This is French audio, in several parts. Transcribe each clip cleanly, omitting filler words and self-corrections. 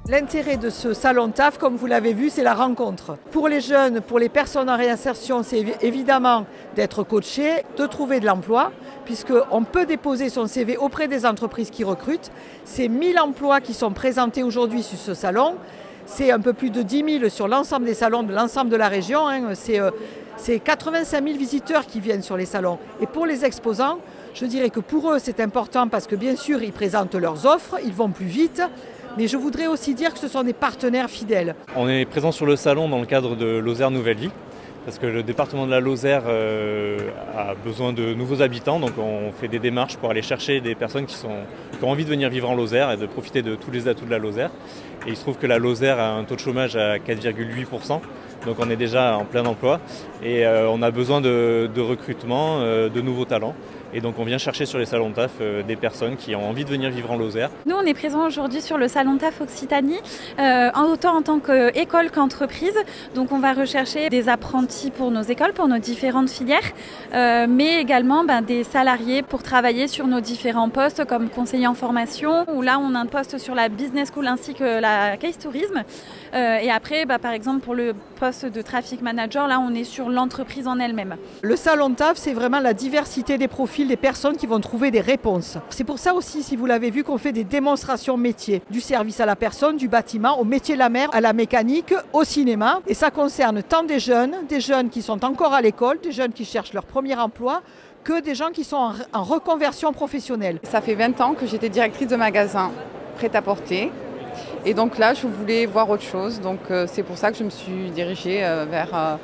L'intérêt de ce salon TAF, comme vous l'avez vu, c'est la rencontre. Pour les jeunes, pour les personnes en réinsertion, c'est évidemment d'être coaché, de trouver de l'emploi, puisqu'on peut déposer son CV auprès des entreprises qui recrutent. C'est 1000 emplois qui sont présentés aujourd'hui sur ce salon. C'est un peu plus de 10 000 sur l'ensemble des salons de l'ensemble de la région. C'est 85 000 visiteurs qui viennent sur les salons. Et pour les exposants, je dirais que pour eux, c'est important parce que bien sûr, ils présentent leurs offres, ils vont plus vite. Mais je voudrais aussi dire que ce sont des partenaires fidèles. On est présent sur le salon dans le cadre de Lozère Nouvelle Vie, parce que le département de la Lozère a besoin de nouveaux habitants, donc on fait des démarches pour aller chercher des personnes qui ont envie de venir vivre en Lozère et de profiter de tous les atouts de la Lozère. Et il se trouve que la Lozère a un taux de chômage à 4,8%, donc on est déjà en plein emploi et on a besoin de recrutement, de nouveaux talents. Et donc on vient chercher sur les salons TAF des personnes qui ont envie de venir vivre en Lozère. Nous, on est présents aujourd'hui sur le salon TAF Occitanie, autant en tant qu'école qu'entreprise. Donc on va rechercher des apprentis pour nos écoles, pour nos différentes filières, mais également des salariés pour travailler sur nos différents postes comme conseiller en formation, où là on a un poste sur la business school ainsi que la case tourisme. Et après, par exemple pour le poste de traffic manager, là on est sur l'entreprise en elle-même. Le salon TAF, c'est vraiment la diversité des profils des personnes qui vont trouver des réponses. C'est pour ça aussi, si vous l'avez vu, qu'on fait des démonstrations métiers, du service à la personne, du bâtiment, au métier de la mer, à la mécanique, au cinéma. Et ça concerne tant des jeunes qui sont encore à l'école, des jeunes qui cherchent leur premier emploi, que des gens qui sont en reconversion professionnelle. Ça fait 20 ans que j'étais directrice de magasin prêt-à-porter. Et donc là, je voulais voir autre chose. Donc c'est pour ça que je me suis dirigée vers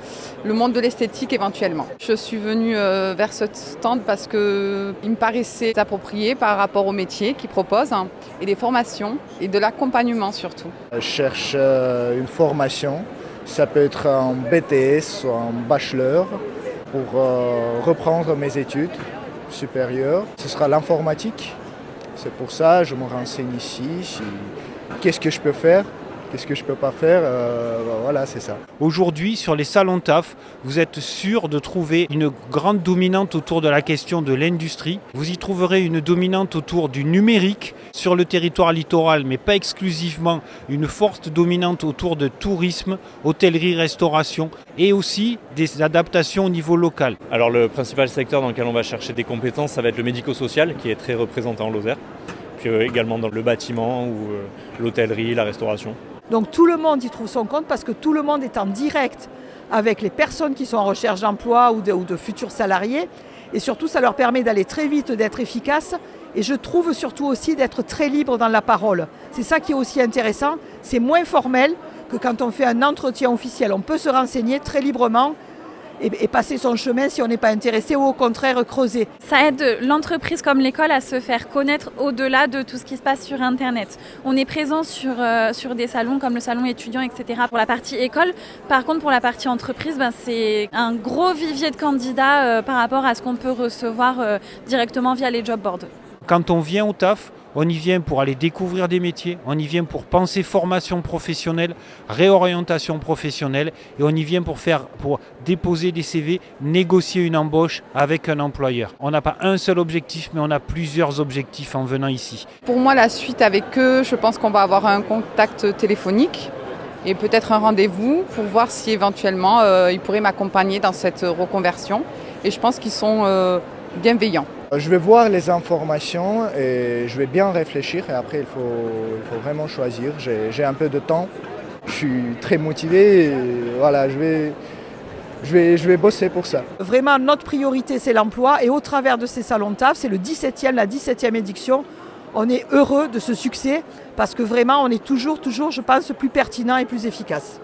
le monde de l'esthétique éventuellement. Je suis venue vers ce stand parce qu'il me paraissait approprié par rapport au métier qu'ils proposent et des formations et de l'accompagnement surtout. Je cherche une formation. Ça peut être un BTS ou un bachelor pour reprendre mes études supérieures. Ce sera l'informatique. C'est pour ça que je me renseigne ici. Qu'est-ce que je peux faire ? Qu'est-ce que je ne peux pas faire ? Voilà, c'est ça. Aujourd'hui, sur les salons TAF, vous êtes sûr de trouver une grande dominante autour de la question de l'industrie. Vous y trouverez une dominante autour du numérique sur le territoire littoral, mais pas exclusivement, une forte dominante autour de tourisme, hôtellerie, restauration et aussi des adaptations au niveau local. Alors le principal secteur dans lequel on va chercher des compétences, ça va être le médico-social qui est très représenté en Lozère. Puis également dans le bâtiment ou l'hôtellerie, la restauration. Donc tout le monde y trouve son compte parce que tout le monde est en direct avec les personnes qui sont en recherche d'emploi ou de futurs salariés. Et surtout, ça leur permet d'aller très vite, d'être efficace. Et je trouve surtout aussi d'être très libre dans la parole. C'est ça qui est aussi intéressant. C'est moins formel que quand on fait un entretien officiel. On peut se renseigner très librement et passer son chemin si on n'est pas intéressé ou au contraire creuser. Ça aide l'entreprise comme l'école à se faire connaître au-delà de tout ce qui se passe sur Internet. On est présent sur des salons comme le salon étudiant, etc. pour la partie école. Par contre, pour la partie entreprise, c'est un gros vivier de candidats par rapport à ce qu'on peut recevoir directement via les job boards. Quand on vient au TAF, on y vient pour aller découvrir des métiers, on y vient pour penser formation professionnelle, réorientation professionnelle et on y vient pour déposer des CV, négocier une embauche avec un employeur. On n'a pas un seul objectif, mais on a plusieurs objectifs en venant ici. Pour moi, la suite avec eux, je pense qu'on va avoir un contact téléphonique et peut-être un rendez-vous pour voir si éventuellement ils pourraient m'accompagner dans cette reconversion. Et je pense qu'ils sont bienveillants. Je vais voir les informations et je vais bien réfléchir et après il faut vraiment choisir. J'ai un peu de temps, je suis très motivé et voilà, je vais bosser pour ça. Vraiment, notre priorité, c'est l'emploi et au travers de ces salons TAF, c'est la 17e édition. On est heureux de ce succès parce que vraiment, on est toujours, je pense, plus pertinent et plus efficace.